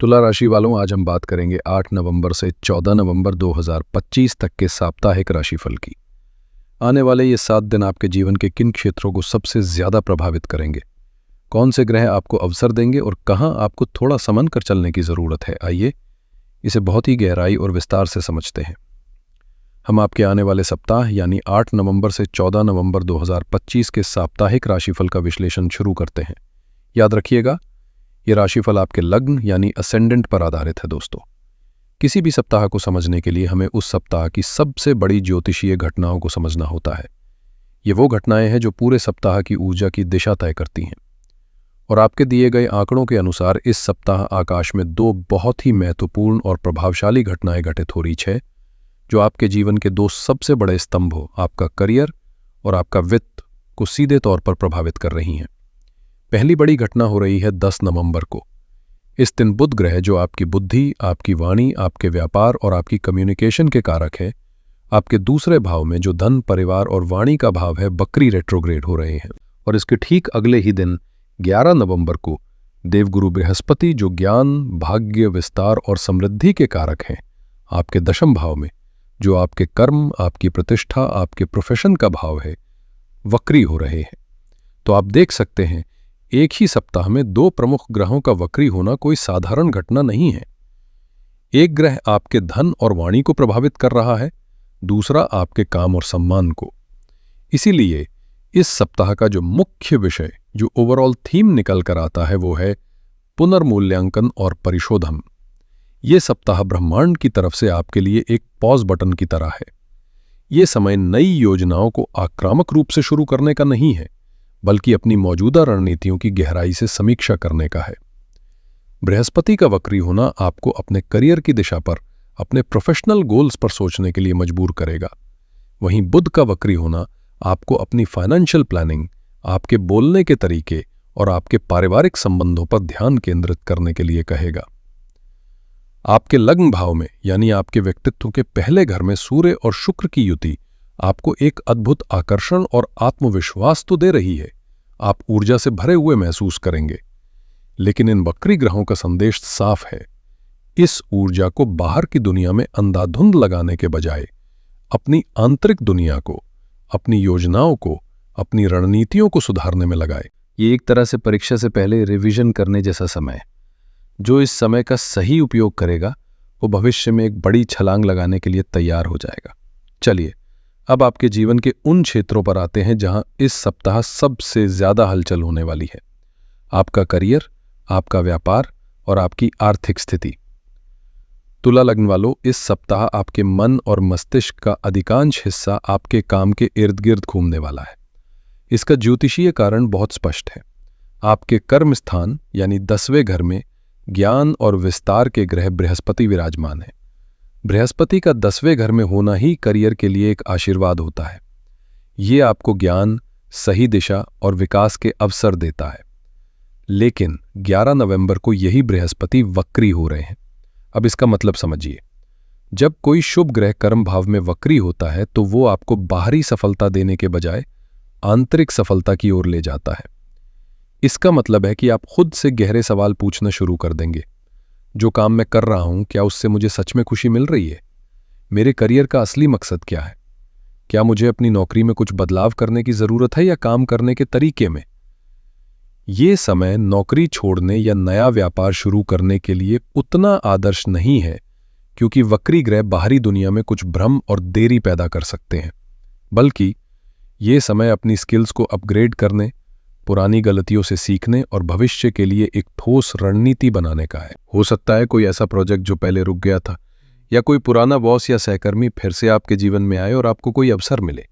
तुला राशि वालों, आज हम बात करेंगे 8 नवंबर से 14 नवंबर 2025 तक के साप्ताहिक राशिफल की। आने वाले ये 7 दिन आपके जीवन के किन क्षेत्रों को सबसे ज्यादा प्रभावित करेंगे, कौन से ग्रह आपको अवसर देंगे और कहाँ आपको थोड़ा संभल कर चलने की जरूरत है। आइए इसे बहुत ही गहराई और विस्तार से समझते हैं। हम आपके आने वाले सप्ताह यानी 8 नवंबर से 14 नवंबर 2025 के साप्ताहिक राशिफल का विश्लेषण शुरू करते हैं। याद रखिएगा, ये राशिफल आपके लग्न यानी असेंडेंट पर आधारित है। दोस्तों, किसी भी सप्ताह को समझने के लिए हमें उस सप्ताह की सबसे बड़ी ज्योतिषीय घटनाओं को समझना होता है। ये वो घटनाएं हैं जो पूरे सप्ताह की ऊर्जा की दिशा तय करती हैं। और आपके दिए गए आंकड़ों के अनुसार इस सप्ताह आकाश में 2 बहुत ही महत्वपूर्ण और प्रभावशाली घटनाएं घटित हो रही हैं, जो आपके जीवन के 2 सबसे बड़े स्तंभों, आपका करियर और आपका वित्त, को सीधे तौर पर प्रभावित कर रही हैं। पहली बड़ी घटना हो रही है 10 नवंबर को। इस दिन बुध ग्रह, जो आपकी बुद्धि, आपकी वाणी, आपके व्यापार और आपकी कम्युनिकेशन के कारक है, आपके दूसरे भाव में जो धन, परिवार और वाणी का भाव है, बकरी रेट्रोग्रेड हो रहे हैं। और इसके ठीक अगले ही दिन 11 नवंबर को देवगुरु बृहस्पति, जो ज्ञान, भाग्य, विस्तार और समृद्धि के कारक हैं, आपके दशम भाव में, जो आपके कर्म, आपकी प्रतिष्ठा, आपके प्रोफेशन का भाव है, वक्री हो रहे हैं। तो आप देख सकते हैं, एक ही सप्ताह में 2 प्रमुख ग्रहों का वक्री होना कोई साधारण घटना नहीं है। एक ग्रह आपके धन और वाणी को प्रभावित कर रहा है, दूसरा आपके काम और सम्मान को। इसीलिए इस सप्ताह का जो मुख्य विषय, जो ओवरऑल थीम निकल कर आता है, वो है पुनर्मूल्यांकन और परिशोधन। ये सप्ताह ब्रह्मांड की तरफ से आपके लिए एक पॉज बटन की तरह है। ये समय नई योजनाओं को आक्रामक रूप से शुरू करने का नहीं है, बल्कि अपनी मौजूदा रणनीतियों की गहराई से समीक्षा करने का है। बृहस्पति का वक्री होना आपको अपने करियर की दिशा पर, अपने प्रोफेशनल गोल्स पर सोचने के लिए मजबूर करेगा। वहीं बुध का वक्री होना आपको अपनी फाइनेंशियल प्लानिंग, आपके बोलने के तरीके और आपके पारिवारिक संबंधों पर ध्यान केंद्रित करने के लिए कहेगा। आपके लग्न भाव में यानी आपके व्यक्तित्व के पहले घर में सूर्य और शुक्र की युति आपको एक अद्भुत आकर्षण और आत्मविश्वास तो दे रही है। आप ऊर्जा से भरे हुए महसूस करेंगे, लेकिन इन वक्री ग्रहों का संदेश साफ है। इस ऊर्जा को बाहर की दुनिया में अंधाधुंध लगाने के बजाय अपनी आंतरिक दुनिया को, अपनी योजनाओं को, अपनी रणनीतियों को सुधारने में लगाए। ये एक तरह से परीक्षा से पहले रिवीजन करने जैसा समय है। जो इस समय का सही उपयोग करेगा, वो भविष्य में एक बड़ी छलांग लगाने के लिए तैयार हो जाएगा। चलिए, अब आपके जीवन के उन क्षेत्रों पर आते हैं जहां इस सप्ताह सबसे ज्यादा हलचल होने वाली है। आपका करियर, आपका व्यापार और आपकी आर्थिक स्थिति। तुला लग्न वालों, इस सप्ताह आपके मन और मस्तिष्क का अधिकांश हिस्सा आपके काम के इर्द गिर्द घूमने वाला है। इसका ज्योतिषीय कारण बहुत स्पष्ट है। आपके कर्म स्थान यानी 10वें घर में ज्ञान और विस्तार के ग्रह बृहस्पति विराजमान है। बृहस्पति का 10वें घर में होना ही करियर के लिए एक आशीर्वाद होता है। ये आपको ज्ञान, सही दिशा और विकास के अवसर देता है। लेकिन 11 नवंबर को यही बृहस्पति वक्री हो रहे हैं। अब इसका मतलब समझिए। जब कोई शुभ ग्रह कर्म भाव में वक्री होता है, तो वो आपको बाहरी सफलता देने के बजाय आंतरिक सफलता की ओर ले जाता है। इसका मतलब है कि आप खुद से गहरे सवाल पूछना शुरू कर देंगे। जो काम मैं कर रहा हूं, क्या उससे मुझे सच में खुशी मिल रही है? मेरे करियर का असली मकसद क्या है? क्या मुझे अपनी नौकरी में कुछ बदलाव करने की जरूरत है या काम करने के तरीके में? ये समय नौकरी छोड़ने या नया व्यापार शुरू करने के लिए उतना आदर्श नहीं है, क्योंकि वक्री ग्रह बाहरी दुनिया में कुछ भ्रम और देरी पैदा कर सकते हैं। बल्कि ये समय अपनी स्किल्स को अपग्रेड करने, पुरानी गलतियों से सीखने और भविष्य के लिए एक ठोस रणनीति बनाने का है। हो सकता है कोई ऐसा प्रोजेक्ट जो पहले रुक गया था, या कोई पुराना बॉस या सहकर्मी फिर से आपके जीवन में आए और आपको कोई अवसर मिले।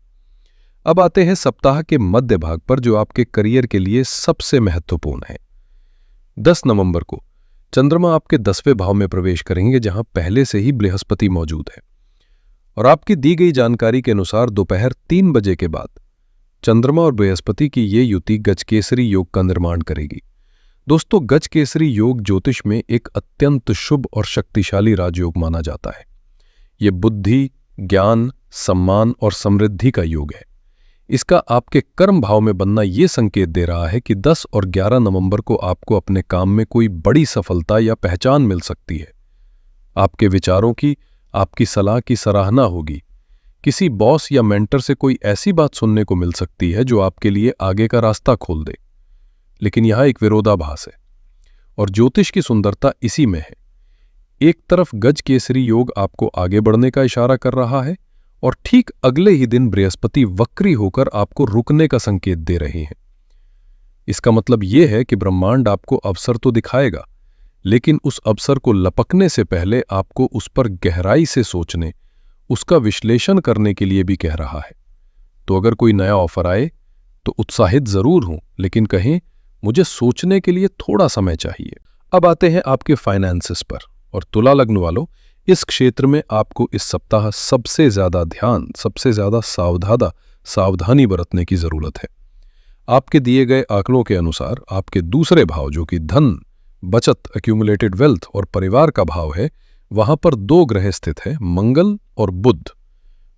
अब आते हैं सप्ताह के मध्य भाग पर, जो आपके करियर के लिए सबसे महत्वपूर्ण है। 10 नवंबर को चंद्रमा आपके 10वें भाव में प्रवेश करेंगे, जहां पहले से ही बृहस्पति मौजूद है। और आपकी दी गई जानकारी के अनुसार दोपहर 3 बजे के बाद चंद्रमा और बृहस्पति की ये युति गजकेसरी योग का निर्माण करेगी। दोस्तों, गजकेसरी योग ज्योतिष में एक अत्यंत शुभ और शक्तिशाली राजयोग माना जाता है। ये बुद्धि, ज्ञान, सम्मान और समृद्धि का योग है। इसका आपके कर्म भाव में बनना ये संकेत दे रहा है कि 10 और 11 नवंबर को आपको अपने काम में कोई बड़ी सफलता या पहचान मिल सकती है। आपके विचारों की, आपकी सलाह की सराहना होगी। किसी बॉस या मेंटर से कोई ऐसी बात सुनने को मिल सकती है जो आपके लिए आगे का रास्ता खोल दे। लेकिन यहां एक विरोधाभास है और ज्योतिष की सुंदरता इसी में है। एक तरफ गज केसरी योग आपको आगे बढ़ने का इशारा कर रहा है और ठीक अगले ही दिन बृहस्पति वक्री होकर आपको रुकने का संकेत दे रहे हैं। इसका मतलब यह है कि ब्रह्मांड आपको अवसर तो दिखाएगा, लेकिन उस अवसर को लपकने से पहले आपको उस पर गहराई से सोचने, उसका विश्लेषण करने के लिए भी कह रहा है। तो अगर कोई नया ऑफर आए तो उत्साहित जरूर हूं, लेकिन कहें मुझे सोचने के लिए थोड़ा समय चाहिए। अब आते हैं आपके फाइनेंसेस पर। और तुला लग्न वालों, इस क्षेत्र में आपको इस सप्ताह सबसे ज्यादा ध्यान, सबसे ज्यादा सावधानी बरतने की जरूरत है। आपके दिए गए आंकड़ों के अनुसार आपके दूसरे भाव, जो कि धन, बचत, एक्यूमुलेटेड वेल्थ और परिवार का भाव है, वहां पर 2 ग्रह स्थित हैं, मंगल और बुध।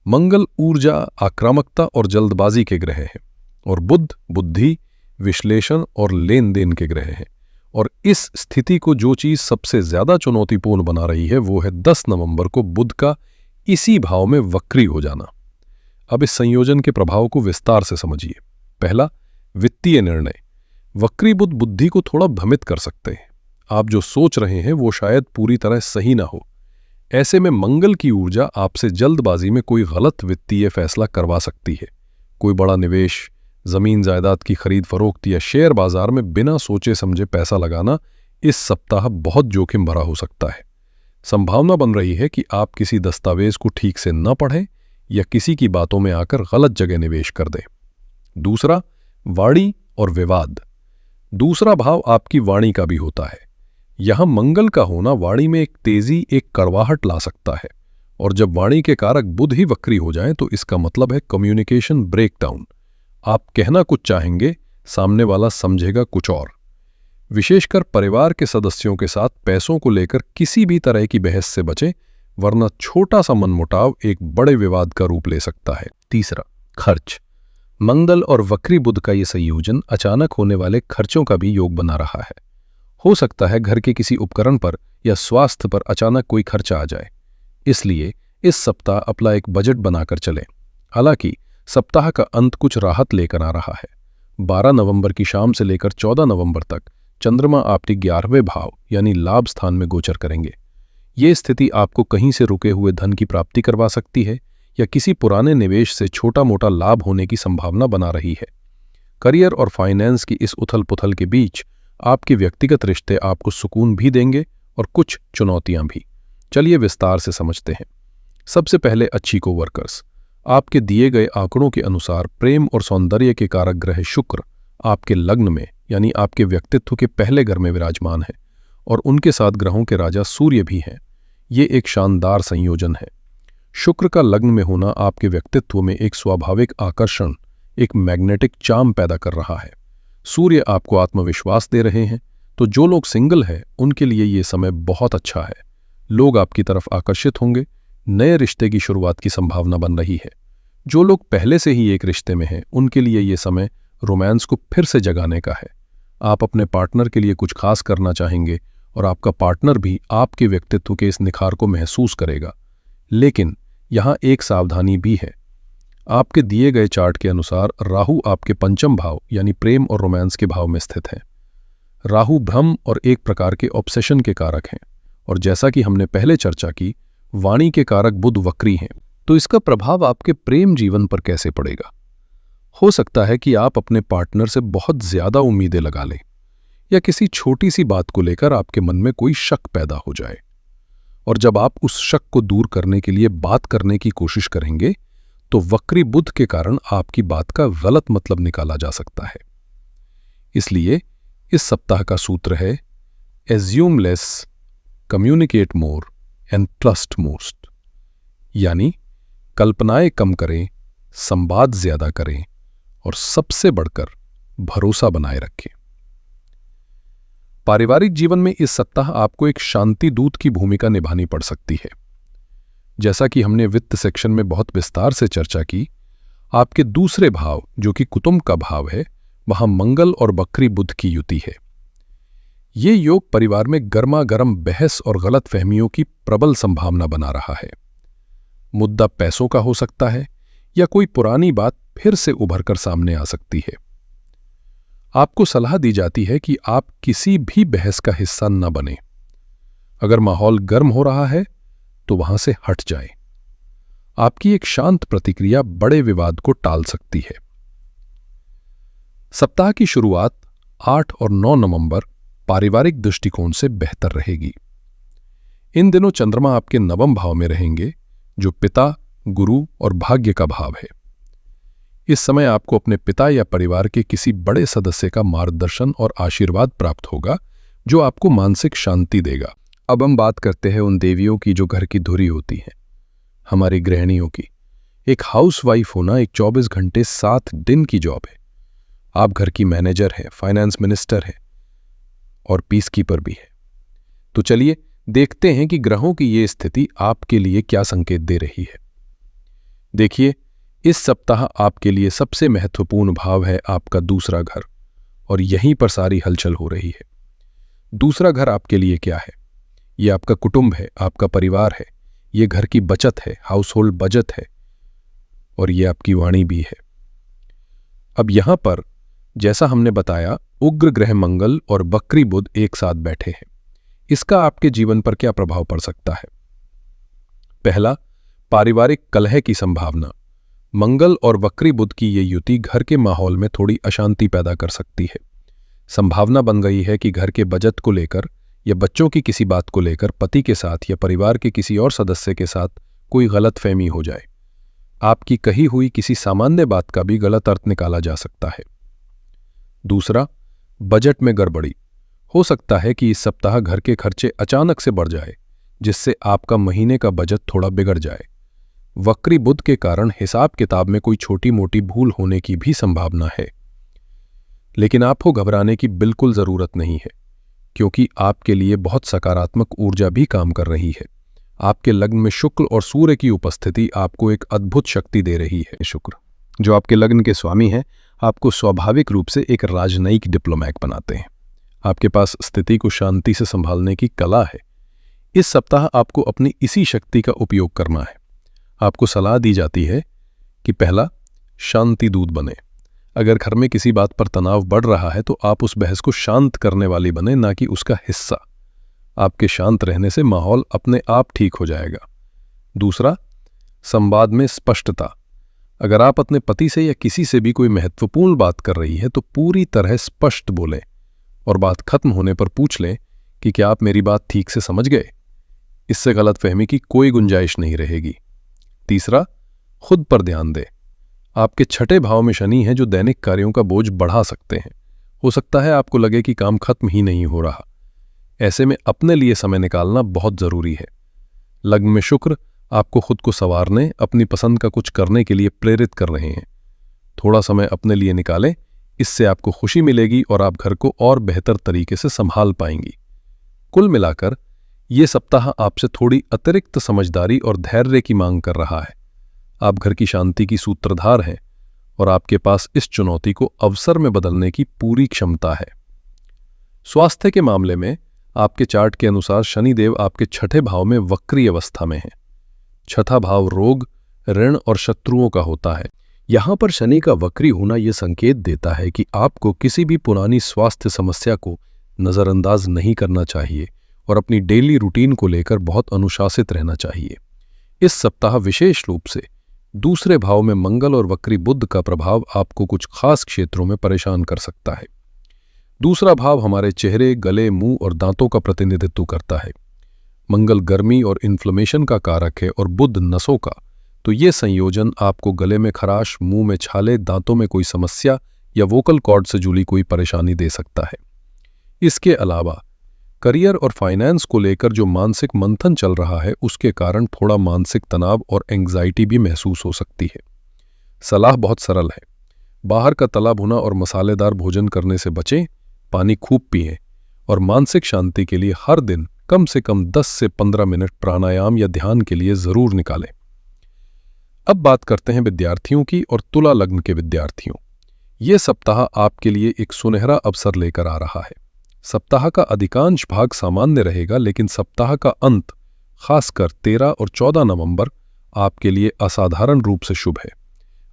मंगल ऊर्जा, आक्रामकता और जल्दबाजी के ग्रह हैं और बुध बुद्धि, विश्लेषण और लेन देन के ग्रह हैं। और इस स्थिति को जो चीज सबसे ज्यादा चुनौतीपूर्ण बना रही है वो है 10 नवंबर को बुध का इसी भाव में वक्री हो जाना। अब इस संयोजन के प्रभाव को विस्तार से समझिए। पहला, वित्तीय निर्णय। वक्री बुध बुद्धि को थोड़ा भ्रमित कर सकते हैं। आप जो सोच रहे हैं वो शायद पूरी तरह सही ना हो। ऐसे में मंगल की ऊर्जा आपसे जल्दबाजी में कोई गलत वित्तीय फैसला करवा सकती है। कोई बड़ा निवेश, जमीन जायदाद की खरीद फरोख्त या शेयर बाजार में बिना सोचे समझे पैसा लगाना इस सप्ताह बहुत जोखिम भरा हो सकता है। संभावना बन रही है कि आप किसी दस्तावेज को ठीक से न पढ़ें या किसी की बातों में आकर गलत जगह निवेश कर दें। दूसरा, वाणी और विवाद। दूसरा भाव आपकी वाणी का भी होता है। यहां मंगल का होना वाणी में एक तेजी, एक कड़वाहट ला सकता है। और जब वाणी के कारक बुध ही वक्री हो जाएं तो इसका मतलब है कम्युनिकेशन ब्रेकडाउन। आप कहना कुछ चाहेंगे, सामने वाला समझेगा कुछ और। विशेषकर परिवार के सदस्यों के साथ पैसों को लेकर किसी भी तरह की बहस से बचें, वरना छोटा सा मनमुटाव एक बड़े विवाद का रूप ले सकता है। तीसरा, खर्च। मंगल और वक्री बुध का यह संयोजन अचानक होने वाले खर्चों का भी योग बना रहा है। हो सकता है घर के किसी उपकरण पर या स्वास्थ्य पर अचानक कोई खर्चा आ जाए। इसलिए इस सप्ताह अपना एक बजट बनाकर चलें। हालांकि सप्ताह का अंत कुछ राहत लेकर आ रहा है। 12 नवंबर की शाम से लेकर 14 नवंबर तक चंद्रमा आपके 11वें भाव यानी लाभ स्थान में गोचर करेंगे। ये स्थिति आपको कहीं से रुके हुए धन की प्राप्ति करवा सकती है या किसी पुराने निवेश से छोटा मोटा लाभ होने की संभावना बना रही है। करियर और फाइनेंस की इस उथल पुथल के बीच आपके व्यक्तिगत रिश्ते आपको सुकून भी देंगे और कुछ चुनौतियां भी। चलिए विस्तार से समझते हैं। सबसे पहले अच्छी कोवर्कर्स। आपके दिए गए आंकड़ों के अनुसार प्रेम और सौंदर्य के कारक ग्रह शुक्र आपके लग्न में यानी आपके व्यक्तित्व के पहले घर में विराजमान है और उनके साथ ग्रहों के राजा सूर्य भी हैं। ये एक शानदार संयोजन है। शुक्र का लग्न में होना आपके व्यक्तित्व में एक स्वाभाविक आकर्षण, एक मैग्नेटिक चार्म पैदा कर रहा है। सूर्य आपको आत्मविश्वास दे रहे हैं, तो जो लोग सिंगल हैं उनके लिए ये समय बहुत अच्छा है। लोग आपकी तरफ आकर्षित होंगे, नए रिश्ते की शुरुआत की संभावना बन रही है। जो लोग पहले से ही एक रिश्ते में हैं उनके लिए ये समय रोमांस को फिर से जगाने का है। आप अपने पार्टनर के लिए कुछ खास करना चाहेंगे और आपका पार्टनर भी आपके व्यक्तित्व के इस निखार को महसूस करेगा। लेकिन यहाँ एक सावधानी भी है। आपके दिए गए चार्ट के अनुसार राहु आपके पंचम भाव यानी प्रेम और रोमांस के भाव में स्थित है। राहु भ्रम और एक प्रकार के ऑब्सेशन के कारक हैं और जैसा कि हमने पहले चर्चा की, वाणी के कारक बुध वक्री हैं। तो इसका प्रभाव आपके प्रेम जीवन पर कैसे पड़ेगा? हो सकता है कि आप अपने पार्टनर से बहुत ज्यादा उम्मीदें लगा लें या किसी छोटी सी बात को लेकर आपके मन में कोई शक पैदा हो जाए। और जब आप उस शक को दूर करने के लिए बात करने की कोशिश करेंगे तो वक्री बुध के कारण आपकी बात का गलत मतलब निकाला जा सकता है। इसलिए इस सप्ताह का सूत्र है assume less, communicate more and trust most, यानी कल्पनाएं कम करें, संवाद ज्यादा करें और सबसे बढ़कर भरोसा बनाए रखें। पारिवारिक जीवन में इस सप्ताह आपको एक शांति दूत की भूमिका निभानी पड़ सकती है। जैसा कि हमने वित्त सेक्शन में बहुत विस्तार से चर्चा की, आपके दूसरे भाव जो कि कुटुंब का भाव है, वहां मंगल और वक्री बुध की युति है। ये योग परिवार में गर्मा गर्म बहस और गलत फहमियों की प्रबल संभावना बना रहा है। मुद्दा पैसों का हो सकता है या कोई पुरानी बात फिर से उभर कर सामने आ सकती है। आपको सलाह दी जाती है कि आप किसी भी बहस का हिस्सा न बने। अगर माहौल गर्म हो रहा है तो वहां से हट जाएं। आपकी एक शांत प्रतिक्रिया बड़े विवाद को टाल सकती है। सप्ताह की शुरुआत 8 और 9 नवंबर पारिवारिक दृष्टिकोण से बेहतर रहेगी। इन दिनों चंद्रमा आपके नवम भाव में रहेंगे, जो पिता, गुरु और भाग्य का भाव है। इस समय आपको अपने पिता या परिवार के किसी बड़े सदस्य का मार्गदर्शन और आशीर्वाद प्राप्त होगा, जो आपको मानसिक शांति देगा। अब हम बात करते हैं उन देवियों की जो घर की धुरी होती हैं, हमारी गृहिणियों की। एक हाउसवाइफ होना एक 24 घंटे 7 दिन की जॉब है। आप घर की मैनेजर हैं, फाइनेंस मिनिस्टर हैं और पीस कीपर भी है। तो चलिए देखते हैं कि ग्रहों की ये स्थिति आपके लिए क्या संकेत दे रही है। देखिए, इस सप्ताह आपके लिए सबसे महत्वपूर्ण भाव है आपका दूसरा घर, और यहीं पर सारी हलचल हो रही है। दूसरा घर आपके लिए क्या है? ये आपका कुटुंब है, आपका परिवार है, ये घर की बचत है, हाउस होल्ड बजट है, और ये आपकी वाणी भी है। अब यहां पर जैसा हमने बताया, उग्र ग्रह मंगल और वक्री बुध एक साथ बैठे हैं। इसका आपके जीवन पर क्या प्रभाव पड़ सकता है? पहला, पारिवारिक कलह की संभावना। मंगल और वक्री बुध की ये युति घर के माहौल में थोड़ी अशांति पैदा कर सकती है। संभावना बन गई है कि घर के बजट को लेकर या बच्चों की किसी बात को लेकर पति के साथ या परिवार के किसी और सदस्य के साथ कोई गलतफहमी हो जाए। आपकी कही हुई किसी सामान्य बात का भी गलत अर्थ निकाला जा सकता है। दूसरा, बजट में गड़बड़ी। हो सकता है कि इस सप्ताह घर के खर्चे अचानक से बढ़ जाए, जिससे आपका महीने का बजट थोड़ा बिगड़ जाए। वक्री बुध के कारण हिसाब किताब में कोई छोटी मोटी भूल होने की भी संभावना है। लेकिन आपको घबराने की बिल्कुल जरूरत नहीं है, क्योंकि आपके लिए बहुत सकारात्मक ऊर्जा भी काम कर रही है। आपके लग्न में शुक्र और सूर्य की उपस्थिति आपको एक अद्भुत शक्ति दे रही है। शुक्र, जो आपके लग्न के स्वामी हैं, आपको स्वाभाविक रूप से एक राजनयिक डिप्लोमैट बनाते हैं। आपके पास स्थिति को शांति से संभालने की कला है। इस सप्ताह आपको अपनी इसी शक्ति का उपयोग करना है। आपको सलाह दी जाती है कि पहला, शांति दूत बने। अगर घर में किसी बात पर तनाव बढ़ रहा है तो आप उस बहस को शांत करने वाली बने, ना कि उसका हिस्सा। आपके शांत रहने से माहौल अपने आप ठीक हो जाएगा। दूसरा, संवाद में स्पष्टता। अगर आप अपने पति से या किसी से भी कोई महत्वपूर्ण बात कर रही है तो पूरी तरह स्पष्ट बोलें और बात खत्म होने पर पूछ लें कि क्या आप मेरी बात ठीक से समझ गए। इससे गलतफहमी की कोई गुंजाइश नहीं रहेगी। तीसरा, खुद पर ध्यान दें। आपके छठे भाव में शनि है, जो दैनिक कार्यों का बोझ बढ़ा सकते हैं। हो सकता है आपको लगे कि काम खत्म ही नहीं हो रहा। ऐसे में अपने लिए समय निकालना बहुत जरूरी है। लग्न में शुक्र आपको खुद को संवारने, अपनी पसंद का कुछ करने के लिए प्रेरित कर रहे हैं। थोड़ा समय अपने लिए निकालें, इससे आपको खुशी मिलेगी और आप घर को और बेहतर तरीके से संभाल पाएंगी। कुल मिलाकर ये सप्ताह आपसे थोड़ी अतिरिक्त समझदारी और धैर्य की मांग कर रहा है। आप घर की शांति की सूत्रधार हैं और आपके पास इस चुनौती को अवसर में बदलने की पूरी क्षमता है। स्वास्थ्य के मामले में आपके चार्ट के अनुसार शनिदेव आपके छठे भाव में वक्री अवस्था में है। छठा भाव रोग, ऋण और शत्रुओं का होता है। यहां पर शनि का वक्री होना यह संकेत देता है कि आपको किसी भी पुरानी स्वास्थ्य समस्या को नजरअंदाज नहीं करना चाहिए और अपनी डेली रूटीन को लेकर बहुत अनुशासित रहना चाहिए। इस सप्ताह विशेष रूप से दूसरे भाव में मंगल और वक्री बुध का प्रभाव आपको कुछ खास क्षेत्रों में परेशान कर सकता है। दूसरा भाव हमारे चेहरे, गले, मुंह और दांतों का प्रतिनिधित्व करता है। मंगल गर्मी और इन्फ्लेमेशन का कारक है और बुध नसों का, तो ये संयोजन आपको गले में खराश, मुंह में छाले, दांतों में कोई समस्या या वोकल कॉर्ड से जुड़ी कोई परेशानी दे सकता है। इसके अलावा करियर और फाइनेंस को लेकर जो मानसिक मंथन चल रहा है, उसके कारण थोड़ा मानसिक तनाव और एंग्जाइटी भी महसूस हो सकती है। सलाह बहुत सरल है, बाहर का तला भुना और मसालेदार भोजन करने से बचें, पानी खूब पिएं और मानसिक शांति के लिए हर दिन कम से कम 10 से 15 मिनट प्राणायाम या ध्यान के लिए जरूर निकालें। अब बात करते हैं विद्यार्थियों की और तुला लग्न के विद्यार्थियों। ये सप्ताह आपके लिए एक सुनहरा अवसर लेकर आ रहा है। सप्ताह का अधिकांश भाग सामान्य रहेगा, लेकिन सप्ताह का अंत, खासकर 13 और 14 नवंबर, आपके लिए असाधारण रूप से शुभ है।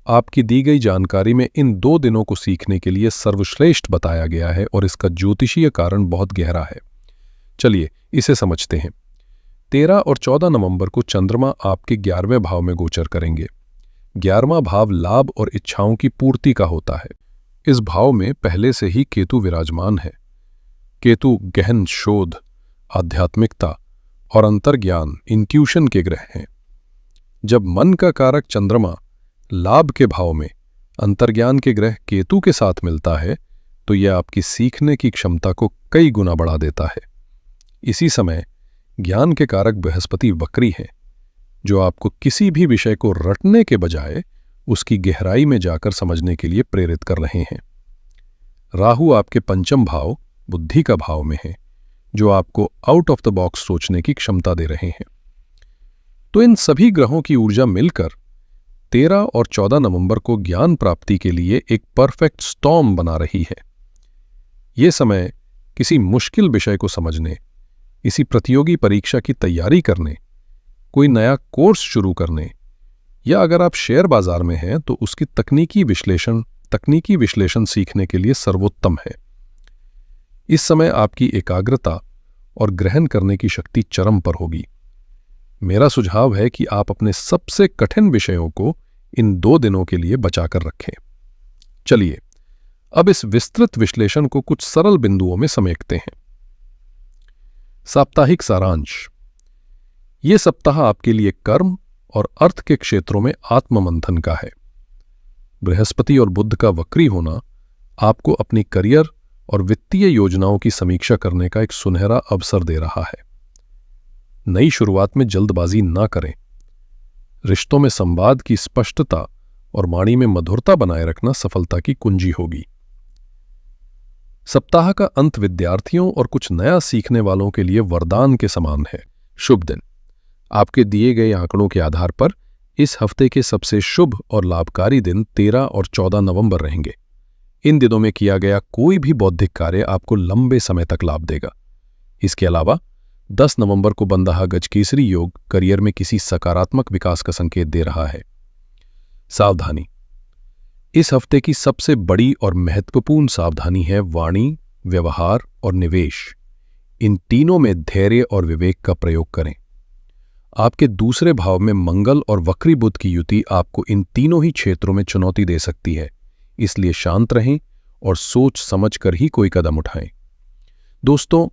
आपकी दी गई जानकारी में इन 2 दिनों को सीखने के लिए सर्वश्रेष्ठ बताया गया है और इसका ज्योतिषीय कारण बहुत गहरा है। चलिए इसे समझते हैं। 13 और 14 नवंबर को चंद्रमा आपके 11वें भाव में गोचर करेंगे। 11वां भाव लाभ और इच्छाओं की पूर्ति का होता है। इस भाव में पहले से ही केतु विराजमान है। केतु गहन शोध, आध्यात्मिकता और अंतर्ज्ञान, इंट्यूशन के ग्रह हैं। जब मन का कारक चंद्रमा लाभ के भाव में अंतर्ज्ञान के ग्रह केतु के साथ मिलता है, तो यह आपकी सीखने की क्षमता को कई गुना बढ़ा देता है। इसी समय ज्ञान के कारक बृहस्पति वक्री हैं, जो आपको किसी भी विषय को रटने के बजाय उसकी गहराई में जाकर समझने के लिए प्रेरित कर रहे हैं। राहु आपके 5वें भाव बुद्धि का भाव में है, जो आपको आउट ऑफ द बॉक्स सोचने की क्षमता दे रहे हैं। तो इन सभी ग्रहों की ऊर्जा मिलकर 13 और 14 नवंबर को ज्ञान प्राप्ति के लिए एक परफेक्ट स्टॉर्म बना रही है। ये समय किसी मुश्किल विषय को समझने, किसी प्रतियोगी परीक्षा की तैयारी करने, कोई नया कोर्स शुरू करने, या अगर आप शेयर बाजार में हैं तो उसकी तकनीकी विश्लेषण सीखने के लिए सर्वोत्तम है। इस समय आपकी एकाग्रता और ग्रहण करने की शक्ति चरम पर होगी। मेरा सुझाव है कि आप अपने सबसे कठिन विषयों को इन 2 दिनों के लिए बचाकर रखें। चलिए अब इस विस्तृत विश्लेषण को कुछ सरल बिंदुओं में समेटते हैं। साप्ताहिक सारांश। ये सप्ताह आपके लिए कर्म और अर्थ के क्षेत्रों में आत्ममंथन का है। बृहस्पति और बुध का वक्री होना आपको अपनी करियर और वित्तीय योजनाओं की समीक्षा करने का एक सुनहरा अवसर दे रहा है। नई शुरुआत में जल्दबाजी ना करें। रिश्तों में संवाद की स्पष्टता और वाणी में मधुरता बनाए रखना सफलता की कुंजी होगी। सप्ताह का अंत विद्यार्थियों और कुछ नया सीखने वालों के लिए वरदान के समान है। शुभ दिन। आपके दिए गए आंकड़ों के आधार पर इस हफ्ते के सबसे शुभ और लाभकारी दिन 13 और 14 नवंबर रहेंगे। इन दिनों में किया गया कोई भी बौद्धिक कार्य आपको लंबे समय तक लाभ देगा। इसके अलावा 10 नवंबर को बंदहा गजकेसरी योग करियर में किसी सकारात्मक विकास का संकेत दे रहा है। सावधानी। इस हफ्ते की सबसे बड़ी और महत्वपूर्ण सावधानी है वाणी, व्यवहार और निवेश। इन तीनों में धैर्य और विवेक का प्रयोग करें। आपके दूसरे भाव में मंगल और वक्री बुध की युति आपको इन तीनों ही क्षेत्रों में चुनौती दे सकती है, इसलिए शांत रहें और सोच समझकर ही कोई कदम उठाएं। दोस्तों,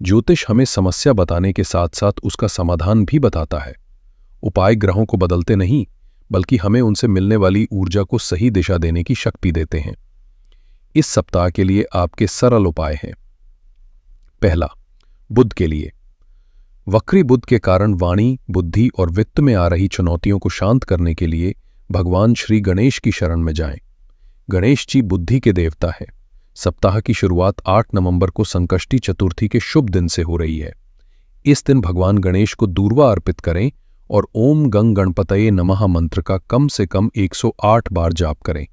ज्योतिष हमें समस्या बताने के साथ साथ उसका समाधान भी बताता है। उपाय ग्रहों को बदलते नहीं, बल्कि हमें उनसे मिलने वाली ऊर्जा को सही दिशा देने की शक्ति देते हैं। इस सप्ताह के लिए आपके सरल उपाय हैं। पहला, बुध के लिए। वक्री बुध के कारण वाणी, बुद्धि और वित्त में आ रही चुनौतियों को शांत करने के लिए भगवान श्री गणेश की शरण में जाएं। गणेश जी बुद्धि के देवता है। सप्ताह की शुरुआत 8 नवंबर को संकष्टी चतुर्थी के शुभ दिन से हो रही है। इस दिन भगवान गणेश को दूर्वा अर्पित करें और ओम गंग गणपतये नमः मंत्र का कम से कम 108 बार जाप करें।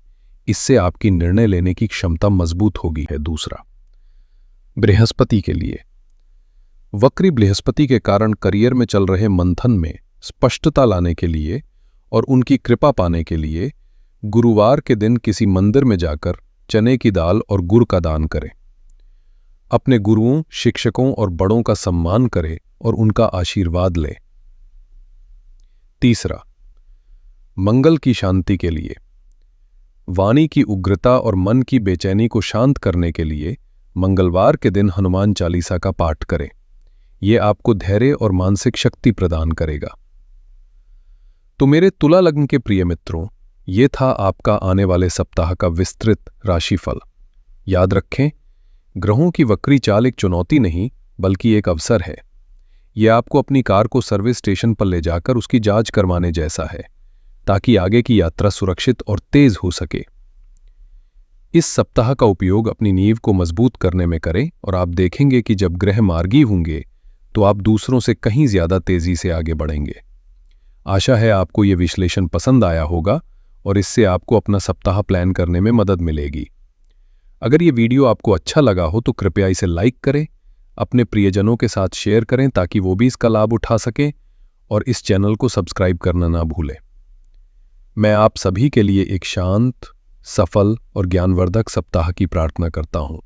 इससे आपकी निर्णय लेने की क्षमता मजबूत होगी। है दूसरा, बृहस्पति के लिए। वक्री बृहस्पति के कारण करियर में चल रहे मंथन में स्पष्टता लाने के लिए और उनकी कृपा पाने के लिए गुरुवार के दिन किसी मंदिर में जाकर चने की दाल और गुड़ का दान करें। अपने गुरुओं, शिक्षकों और बड़ों का सम्मान करें और उनका आशीर्वाद लें। तीसरा, मंगल की शांति के लिए। वाणी की उग्रता और मन की बेचैनी को शांत करने के लिए मंगलवार के दिन हनुमान चालीसा का पाठ करें। यह आपको धैर्य और मानसिक शक्ति प्रदान करेगा। तो मेरे तुला लग्न के प्रिय मित्रों, ये था आपका आने वाले सप्ताह का विस्तृत राशिफल। याद रखें, ग्रहों की वक्री चाल एक चुनौती नहीं बल्कि एक अवसर है। यह आपको अपनी कार को सर्विस स्टेशन पर ले जाकर उसकी जांच करवाने जैसा है, ताकि आगे की यात्रा सुरक्षित और तेज हो सके। इस सप्ताह का उपयोग अपनी नींव को मजबूत करने में करें और आप देखेंगे कि जब ग्रह मार्गी होंगे तो आप दूसरों से कहीं ज्यादा तेजी से आगे बढ़ेंगे। आशा है आपको ये विश्लेषण पसंद आया होगा और इससे आपको अपना सप्ताह प्लान करने में मदद मिलेगी। अगर ये वीडियो आपको अच्छा लगा हो तो कृपया इसे लाइक करें, अपने प्रियजनों के साथ शेयर करें ताकि वो भी इसका लाभ उठा सकें और इस चैनल को सब्सक्राइब करना ना भूलें। मैं आप सभी के लिए एक शांत, सफल और ज्ञानवर्धक सप्ताह की प्रार्थना करता हूँ।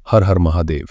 हर हर महादेव।